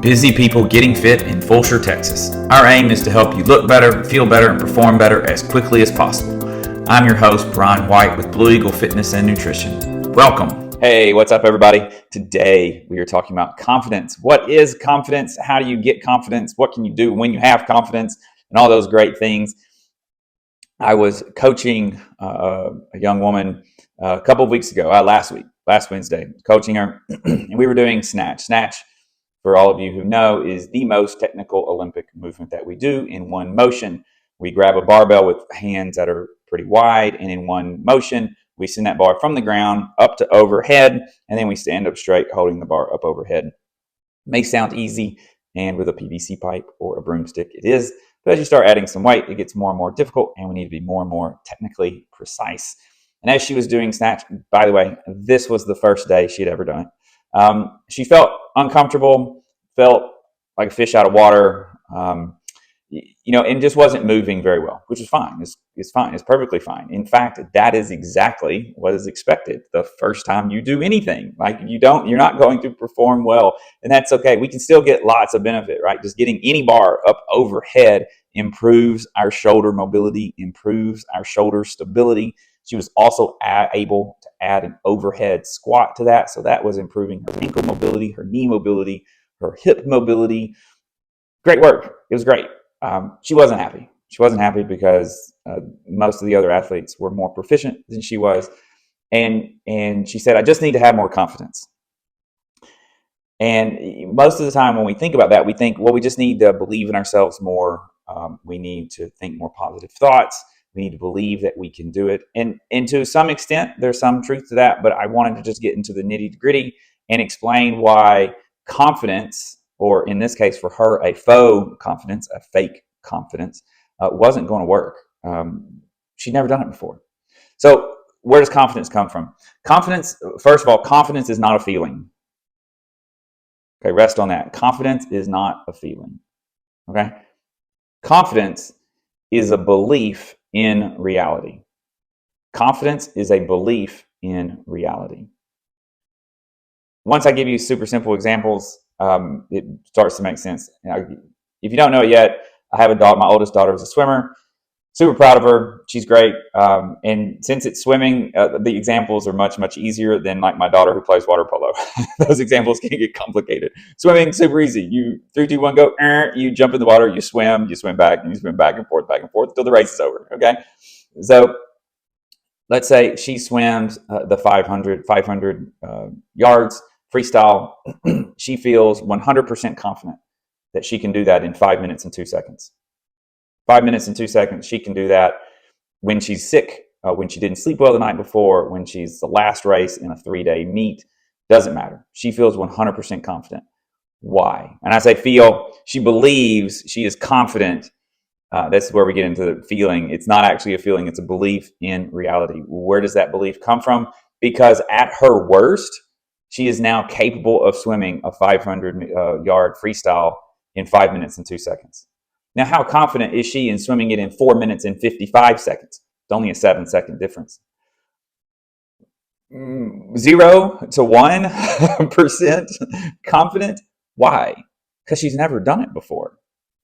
Busy people getting fit in Fulshear, Texas. Our aim is to help you look better, feel better, and perform better as quickly as possible. I'm your host, Bryan White with Blue Eagle Fitness and Nutrition. Welcome. Hey, what's up, everybody? Today, we are talking about confidence. What is confidence? How do you get confidence? What can you do when you have confidence? And all those great things. I was coaching a young woman a couple of weeks ago, last Wednesday, coaching her, and we were doing snatch. Snatch, for all of you who know, is the most technical Olympic movement that we do in one motion. We grab a barbell with hands that are pretty wide, and in one motion, we send that bar from the ground up to overhead, and then we stand up straight, holding the bar up overhead. May sound easy, and with a PVC pipe or a broomstick, it is. But as you start adding some weight, it gets more and more difficult, and we need to be more and more technically precise. And as she was doing snatch, by the way, this was the first day she'd ever done it. She felt uncomfortable, felt like a fish out of water, and just wasn't moving very well, which is fine. It's fine. It's perfectly fine. In fact, that is exactly what is expected the first time you do anything. You're not going to perform well, and that's okay. We can still get lots of benefit, right? Just getting any bar up overhead improves our shoulder mobility, improves our shoulder stability. She was also able to add an overhead squat to that. So that was improving her ankle mobility, her knee mobility, her hip mobility. Great work. It was great. She wasn't happy. She wasn't happy because most of the other athletes were more proficient than she was. And she said, I just need to have more confidence. And most of the time when we think about that, we think, well, we just need to believe in ourselves more. We need to think more positive thoughts. We need to believe that we can do it. And to some extent, there's some truth to that, but I wanted to just get into the nitty gritty and explain why confidence, or in this case for her, a faux confidence, a fake confidence, wasn't going to work. She'd never done it before. So where does confidence come from? Confidence, first of all, confidence is not a feeling. Okay, rest on that. Confidence is not a feeling. Okay? Confidence is a belief in reality. Confidence is a belief in reality. Once I give you super simple examples, it starts to make sense. If you don't know it yet, I have a daughter. My oldest daughter is a swimmer. Super proud of her. She's great. And since it's swimming, the examples are much, much easier than like my daughter who plays water polo. Those examples can get complicated. Swimming, super easy. You 3, 2, 1, go. You jump in the water, you swim back, and you swim back and forth until the race is over. Okay. So let's say she swims the 500 yards freestyle. She feels 100% confident that she can do that in 5 minutes and 2 seconds. 5 minutes and 2 seconds, she can do that when she's sick, when she didn't sleep well the night before, when she's the last race in a 3-day meet. Doesn't matter. She feels 100% confident. Why? And I say feel, she believes, she is confident. That's where we get into the feeling. It's not actually a feeling, it's a belief in reality. Where does that belief come from? Because at her worst, she is now capable of swimming a 500-yard freestyle in 5 minutes and 2 seconds. Now, how confident is she in swimming it in 4 minutes and 55 seconds? It's only a 7-second difference. 0 to 1% confident. Why? Because she's never done it before.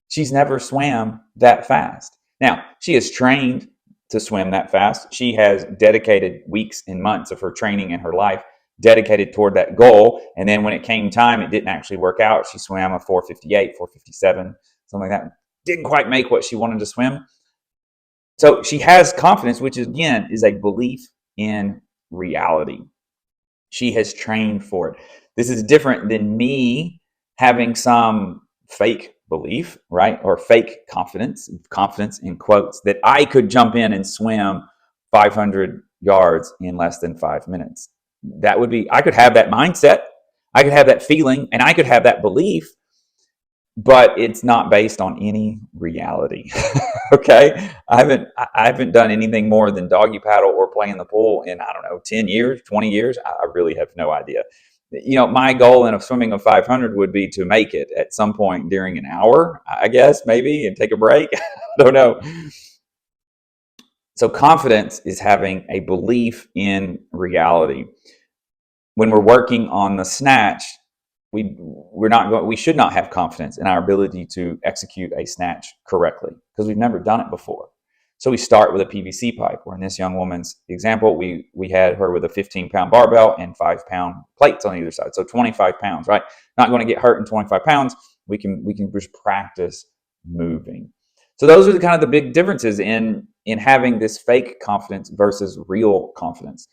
She's never swam that fast. Now, she is trained to swim that fast. She has dedicated weeks and months of her training in her life dedicated toward that goal. And then when it came time, it didn't actually work out. She swam a 4:58, 4:57, something like that. Didn't quite make what she wanted to swim. So she has confidence, which is, again, is a belief in reality. She has trained for it. This is different than me having some fake belief, right? Or fake confidence in quotes, that I could jump in and swim 500 yards in less than 5 minutes. That would be, I could have that mindset, I could have that feeling, and I could have that belief, but it's not based on any reality. Okay? I haven't done anything more than doggy paddle or play in the pool in, 10 years, 20 years. I really have no idea. My goal in swimming of 500 would be to make it at some point during an hour, I guess, maybe, and take a break. I don't know. So confidence is having a belief in reality. When we're working on the snatch, we should not have confidence in our ability to execute a snatch correctly because we've never done it before. So we start with a PVC pipe, where in this young woman's example, we had her with a 15-pound barbell and 5-pound plates on either side. So 25 pounds, right? Not going to get hurt in 25 pounds. We can just practice moving. So those are the kind of the big differences in having this fake confidence versus real confidence.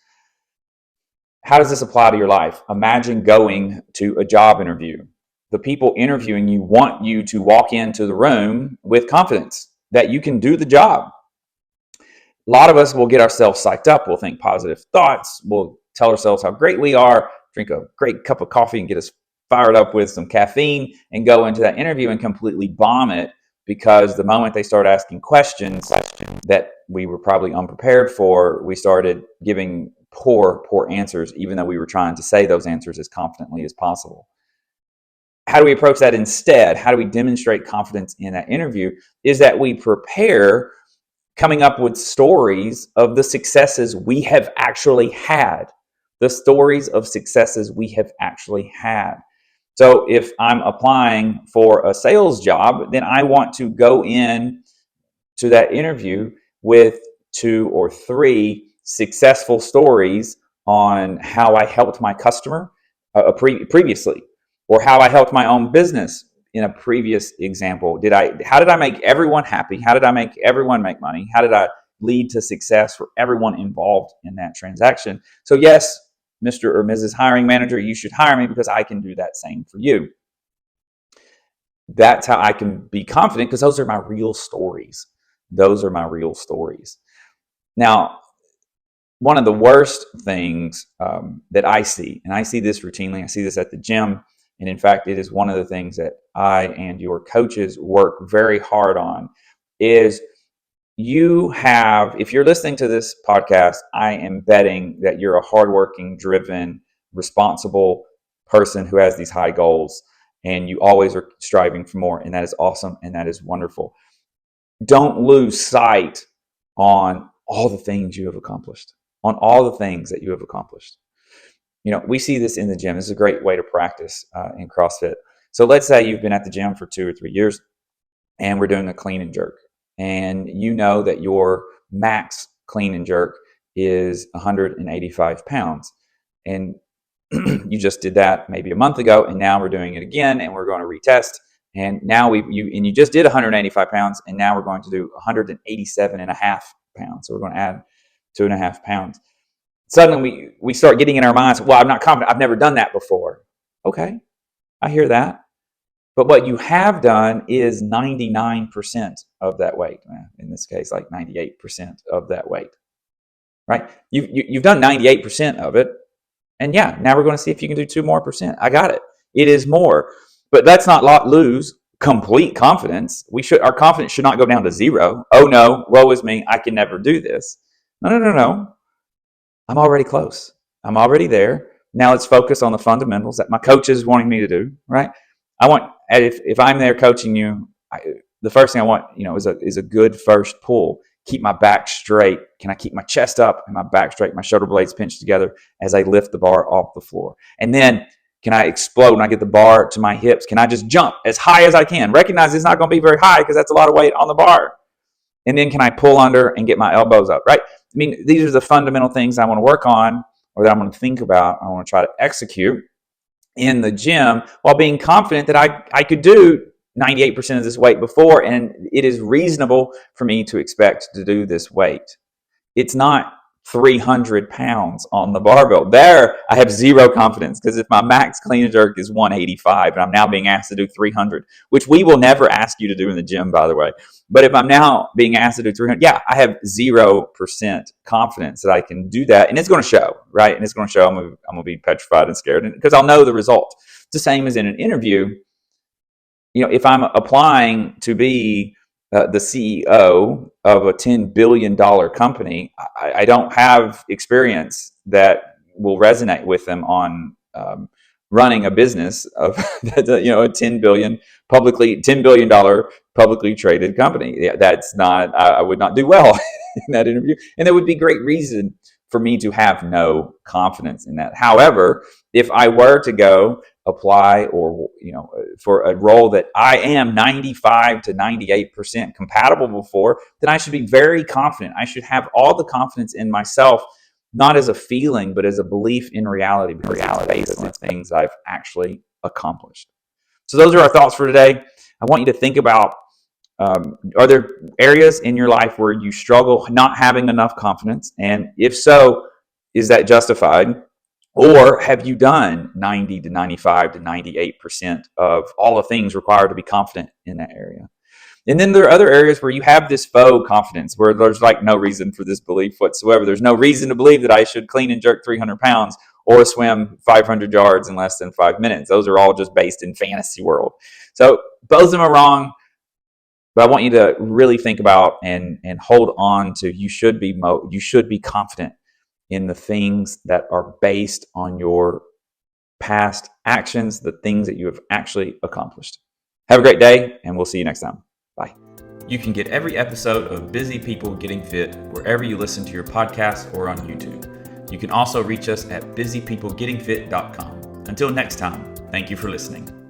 How does this apply to your life? Imagine going to a job interview. The people interviewing you want you to walk into the room with confidence that you can do the job. A lot of us will get ourselves psyched up. We'll think positive thoughts. We'll tell ourselves how great we are, drink a great cup of coffee and get us fired up with some caffeine and go into that interview and completely bomb it, because the moment they start asking questions that we were probably unprepared for, we started giving poor answers, even though we were trying to say those answers as confidently as possible. How do we approach that instead? How do we demonstrate confidence in that interview? Is that we prepare coming up with stories of the successes we have actually had. The stories of successes we have actually had. So if I'm applying for a sales job, then I want to go in to that interview with 2 or 3 successful stories on how I helped my customer previously, or how I helped my own business in a previous example. How did I make everyone happy? How did I make everyone make money? How did I lead to success for everyone involved in that transaction? So yes, Mr. or Mrs. Hiring Manager, you should hire me because I can do that same for you. That's how I can be confident, because those are my real stories. Those are my real stories. Now, one of the worst things that I see, and I see this routinely, I see this at the gym, and in fact, it is one of the things that I and your coaches work very hard on, is if you're listening to this podcast, I am betting that you're a hardworking, driven, responsible person who has these high goals, and you always are striving for more, and that is awesome, and that is wonderful. Don't lose sight on all the things you have accomplished, on all the things that you have accomplished. We see this in the gym. This is a great way to practice in CrossFit. So let's say you've been at the gym for 2 or 3 years, and we're doing a clean and jerk. And you know that your max clean and jerk is 185 pounds. And you just did that maybe a month ago, and now we're doing it again, and we're going to retest. And now you just did 185 pounds, and now we're going to do 187.5 pounds. So we're going to add 2.5 pounds. Suddenly we start getting in our minds, well, I'm not confident. I've never done that before. Okay, I hear that. But what you have done is 99% of that weight. In this case, like 98% of that weight, right? You've done 98% of it. And yeah, now we're going to see if you can do 2 more %. I got it. It is more. But let's not lose complete confidence. Our confidence should not go down to 0. Oh no, woe is me. I can never do this. No. I'm already close. I'm already there. Now let's focus on the fundamentals that my coach is wanting me to do, right? If I'm there coaching you, the first thing I want, is a good first pull. Keep my back straight. Can I keep my chest up and my back straight, my shoulder blades pinched together as I lift the bar off the floor? And then can I explode when I get the bar to my hips? Can I just jump as high as I can? Recognize it's not going to be very high because that's a lot of weight on the bar. And then can I pull under and get my elbows up, right? I mean, these are the fundamental things I want to work on, or that I'm going to think about, I want to try to execute in the gym while being confident that I could do 98% of this weight before, and it is reasonable for me to expect to do this weight. It's not 300 pounds on the barbell. There, I have 0 confidence, because if my max clean and jerk is 185 and I'm now being asked to do 300, which we will never ask you to do in the gym, by the way. But if I'm now being asked to do 300, yeah, I have 0% confidence that I can do that. And it's going to show, right? And it's going to show I'm going to be petrified and scared because I'll know the result. It's the same as in an interview. If I'm applying to be the CEO of a $10 billion company, I don't have experience that will resonate with them on running a business of a $10 billion publicly traded company. Yeah, that's not. I would not do well in that interview, and there would be great reason for me to have no confidence in that. However, if I were to go apply, or for a role that I am 95 to 98% compatible for, then I should be very confident. I should have all the confidence in myself, not as a feeling, but as a belief in reality, because it's based on the things I've actually accomplished. So those are our thoughts for today. I want you to think about, are there areas in your life where you struggle not having enough confidence? And if so, is that justified? Or have you done 90 to 95 to 98% of all the things required to be confident in that area? And then there are other areas where you have this faux confidence, where there's like no reason for this belief whatsoever. There's no reason to believe that I should clean and jerk 300 pounds or swim 500 yards in less than 5 minutes. Those are all just based in fantasy world. So both of them are wrong. But I want you to really think about and hold on to, you should be confident in the things that are based on your past actions, the things that you have actually accomplished. Have a great day, and we'll see you next time. Bye. You can get every episode of Busy People Getting Fit wherever you listen to your podcast or on YouTube. You can also reach us at busypeoplegettingfit.com. Until next time, thank you for listening.